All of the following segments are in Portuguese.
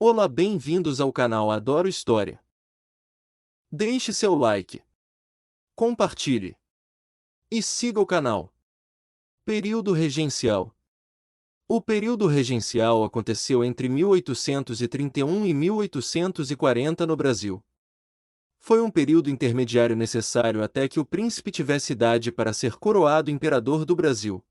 Olá, bem-vindos ao canal Adoro História. Deixe seu like, compartilhe e siga o canal. Período regencial. O período regencial aconteceu entre 1831 e 1840 no Brasil. Foi um período intermediário necessário até que o príncipe tivesse idade para ser coroado imperador do Brasil.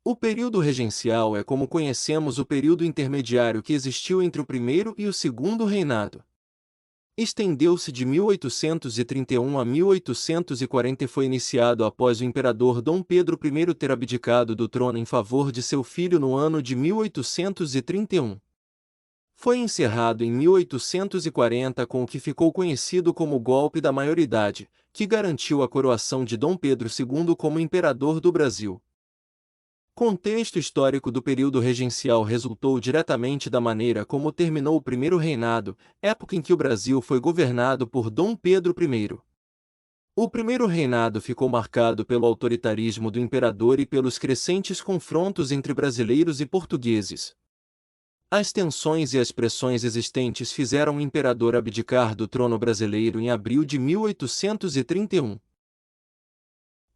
O período regencial é como conhecemos o período intermediário que existiu entre o primeiro e o segundo reinado. Estendeu-se de 1831 a 1840 e foi iniciado após o imperador Dom Pedro I ter abdicado do trono em favor de seu filho no ano de 1831. Foi encerrado em 1840 com o que ficou conhecido como o Golpe da Maioridade, que garantiu a coroação de Dom Pedro II como imperador do Brasil. Contexto histórico do período regencial resultou diretamente da maneira como terminou o primeiro reinado, época em que o Brasil foi governado por Dom Pedro I. O primeiro reinado ficou marcado pelo autoritarismo do imperador e pelos crescentes confrontos entre brasileiros e portugueses. As tensões e as pressões existentes fizeram o imperador abdicar do trono brasileiro em abril de 1831.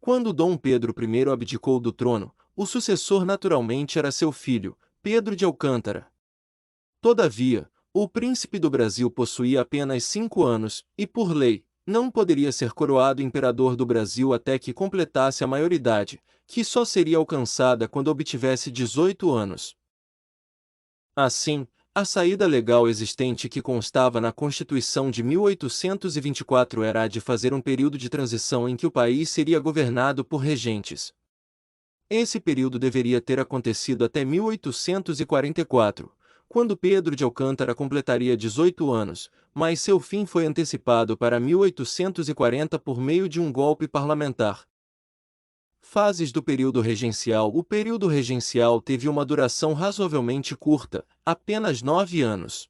Quando Dom Pedro I abdicou do trono, o sucessor naturalmente era seu filho, Pedro de Alcântara. Todavia, o príncipe do Brasil possuía apenas 5 anos, e por lei, não poderia ser coroado imperador do Brasil até que completasse a maioridade, que só seria alcançada quando obtivesse 18 anos. Assim, a saída legal existente que constava na Constituição de 1824 era a de fazer um período de transição em que o país seria governado por regentes. Esse período deveria ter acontecido até 1844, quando Pedro de Alcântara completaria 18 anos, mas seu fim foi antecipado para 1840 por meio de um golpe parlamentar. Fases do período regencial. O período regencial teve uma duração razoavelmente curta, apenas 9 anos.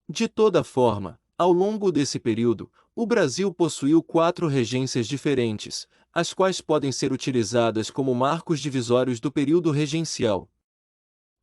De toda forma, ao longo desse período, o Brasil possuiu 4 regências diferentes, as quais podem ser utilizadas como marcos divisórios do período regencial.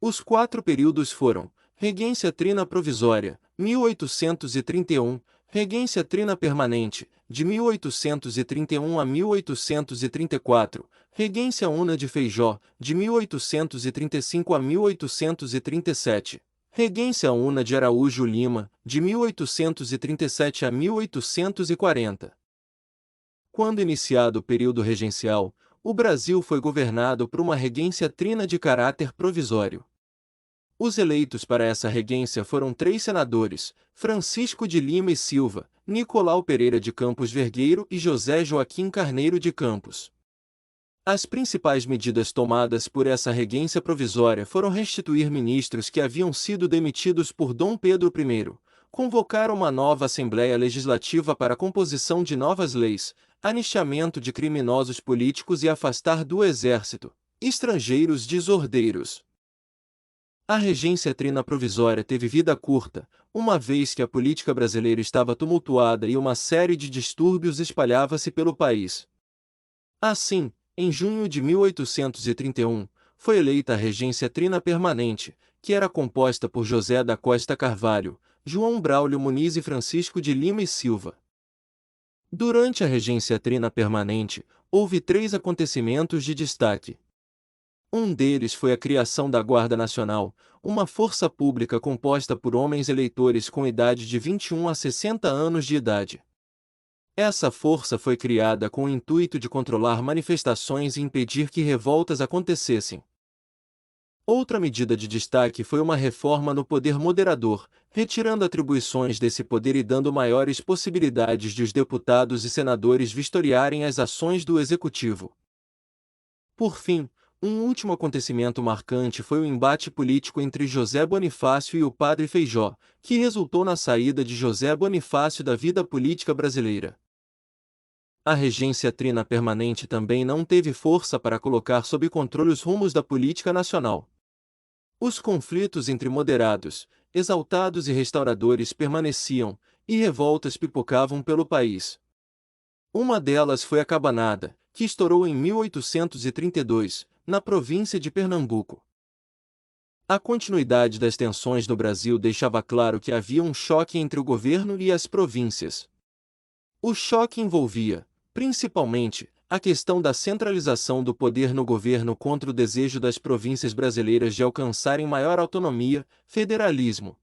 Os 4 períodos foram: Regência Trina Provisória, 1831, Regência Trina Permanente, de 1831 a 1834, Regência Una de Feijó, de 1835 a 1837. Regência Una de Araújo Lima, de 1837 a 1840. Quando iniciado o período regencial, o Brasil foi governado por uma regência trina de caráter provisório. Os eleitos para essa regência foram 3 senadores, Francisco de Lima e Silva, Nicolau Pereira de Campos Vergueiro e José Joaquim Carneiro de Campos. As principais medidas tomadas por essa regência provisória foram restituir ministros que haviam sido demitidos por Dom Pedro I, convocar uma nova Assembleia Legislativa para a composição de novas leis, anistiamento de criminosos políticos e afastar do exército estrangeiros desordeiros. A regência trina provisória teve vida curta, uma vez que a política brasileira estava tumultuada e uma série de distúrbios espalhava-se pelo país. Assim, em junho de 1831, foi eleita a regência trina permanente, que era composta por José da Costa Carvalho, João Braulio Muniz e Francisco de Lima e Silva. Durante a regência trina permanente, houve 3 acontecimentos de destaque. Um deles foi a criação da Guarda Nacional, uma força pública composta por homens eleitores com idade de 21 a 60 anos de idade. Essa força foi criada com o intuito de controlar manifestações e impedir que revoltas acontecessem. Outra medida de destaque foi uma reforma no poder moderador, retirando atribuições desse poder e dando maiores possibilidades de os deputados e senadores vistoriarem as ações do executivo. Por fim, um último acontecimento marcante foi o embate político entre José Bonifácio e o Padre Feijó, que resultou na saída de José Bonifácio da vida política brasileira. A regência trina permanente também não teve força para colocar sob controle os rumos da política nacional. Os conflitos entre moderados, exaltados e restauradores permaneciam, e revoltas pipocavam pelo país. Uma delas foi a Cabanada, que estourou em 1832, na província de Pernambuco. A continuidade das tensões no Brasil deixava claro que havia um choque entre o governo e as províncias. O choque envolvia, principalmente, a questão da centralização do poder no governo contra o desejo das províncias brasileiras de alcançarem maior autonomia, federalismo.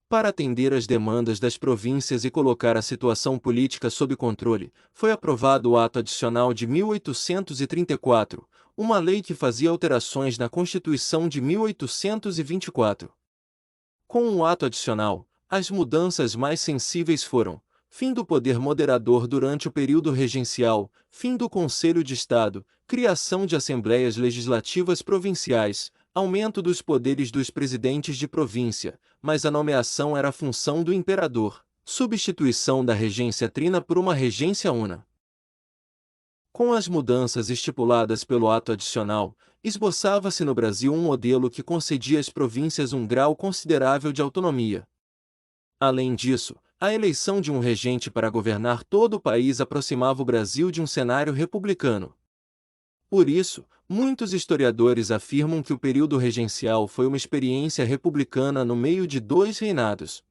Para atender às demandas das províncias e colocar a situação política sob controle, foi aprovado o Ato Adicional de 1834, uma lei que fazia alterações na Constituição de 1824. Com o Ato Adicional, as mudanças mais sensíveis foram: fim do poder moderador durante o período regencial, fim do Conselho de Estado, criação de assembleias legislativas provinciais, aumento dos poderes dos presidentes de província, mas a nomeação era função do imperador, substituição da regência trina por uma regência una. Com as mudanças estipuladas pelo ato adicional, esboçava-se no Brasil um modelo que concedia às províncias um grau considerável de autonomia. Além disso, a eleição de um regente para governar todo o país aproximava o Brasil de um cenário republicano. Por isso, muitos historiadores afirmam que o período regencial foi uma experiência republicana no meio de dois reinados.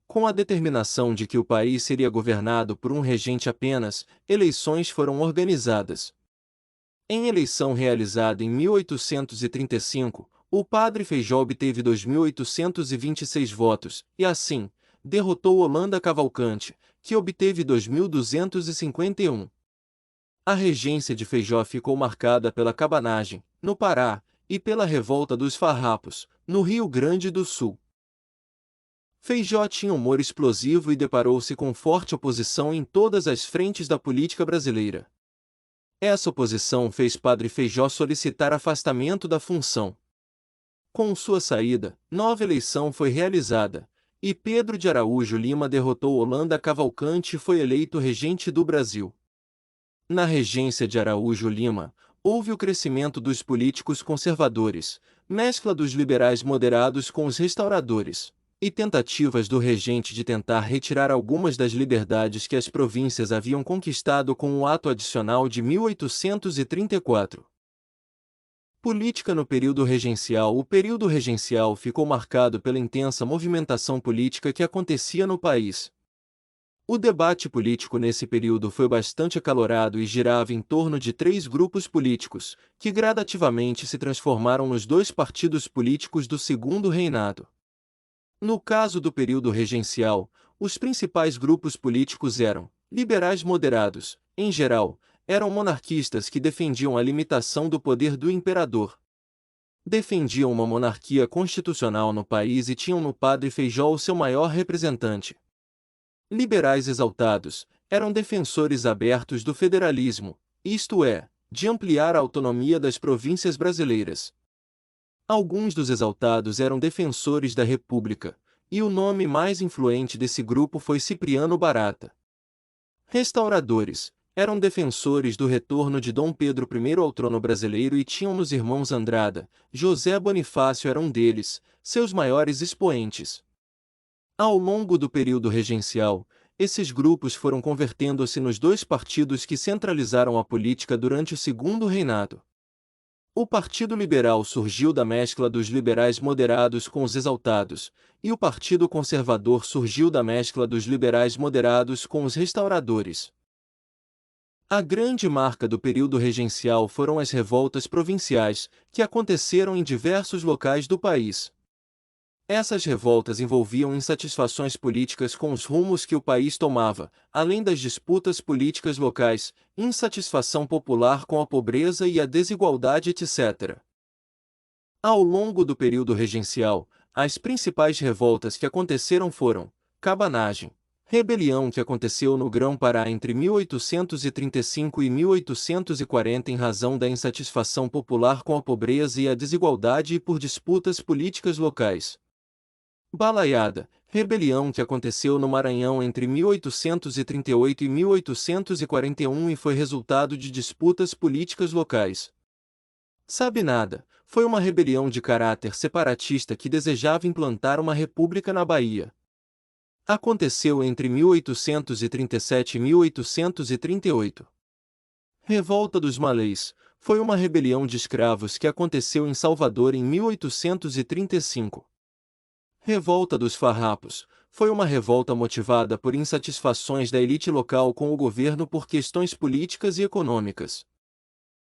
Com a determinação de que o país seria governado por um regente apenas, eleições foram organizadas. Em eleição realizada em 1835, o padre Feijó obteve 2.826 votos, e assim, derrotou Holanda Cavalcante, que obteve 2.251. A regência de Feijó ficou marcada pela cabanagem, no Pará, e pela revolta dos farrapos, no Rio Grande do Sul. Feijó tinha humor explosivo e deparou-se com forte oposição em todas as frentes da política brasileira. Essa oposição fez Padre Feijó solicitar afastamento da função. Com sua saída, nova eleição foi realizada, e Pedro de Araújo Lima derrotou Holanda Cavalcante e foi eleito regente do Brasil. Na regência de Araújo Lima, houve o crescimento dos políticos conservadores, mescla dos liberais moderados com os restauradores, e tentativas do regente de tentar retirar algumas das liberdades que as províncias haviam conquistado com o Ato Adicional de 1834. Política no período regencial. O período regencial ficou marcado pela intensa movimentação política que acontecia no país. O debate político nesse período foi bastante acalorado e girava em torno de três grupos políticos, que gradativamente se transformaram nos dois partidos políticos do Segundo Reinado. No caso do período regencial, os principais grupos políticos eram liberais moderados, em geral, eram monarquistas que defendiam a limitação do poder do imperador. Defendiam uma monarquia constitucional no país e tinham no Padre Feijó o seu maior representante. Liberais exaltados, eram defensores abertos do federalismo, isto é, de ampliar a autonomia das províncias brasileiras. Alguns dos exaltados eram defensores da República, e o nome mais influente desse grupo foi Cipriano Barata. Restauradores, eram defensores do retorno de Dom Pedro I ao trono brasileiro e tinham nos irmãos Andrada. José Bonifácio era um deles, seus maiores expoentes. Ao longo do período regencial, esses grupos foram convertendo-se nos dois partidos que centralizaram a política durante o Segundo Reinado. O Partido Liberal surgiu da mescla dos liberais moderados com os exaltados, e o Partido Conservador surgiu da mescla dos liberais moderados com os restauradores. A grande marca do período regencial foram as revoltas provinciais, que aconteceram em diversos locais do país. Essas revoltas envolviam insatisfações políticas com os rumos que o país tomava, além das disputas políticas locais, insatisfação popular com a pobreza e a desigualdade, etc. Ao longo do período regencial, as principais revoltas que aconteceram foram cabanagem, rebelião que aconteceu no Grão-Pará entre 1835 e 1840 em razão da insatisfação popular com a pobreza e a desigualdade e por disputas políticas locais. Balaiada, rebelião que aconteceu no Maranhão entre 1838 e 1841 e foi resultado de disputas políticas locais. Sabinada, foi uma rebelião de caráter separatista que desejava implantar uma república na Bahia. Aconteceu entre 1837 e 1838. Revolta dos Malês, Foi uma rebelião de escravos que aconteceu em Salvador em 1835. Revolta dos Farrapos. Foi uma revolta motivada por insatisfações da elite local com o governo por questões políticas e econômicas.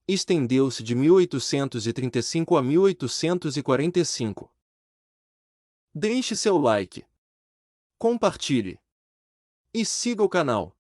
Estendeu-se de 1835 a 1845. Deixe seu like, compartilhe e siga o canal.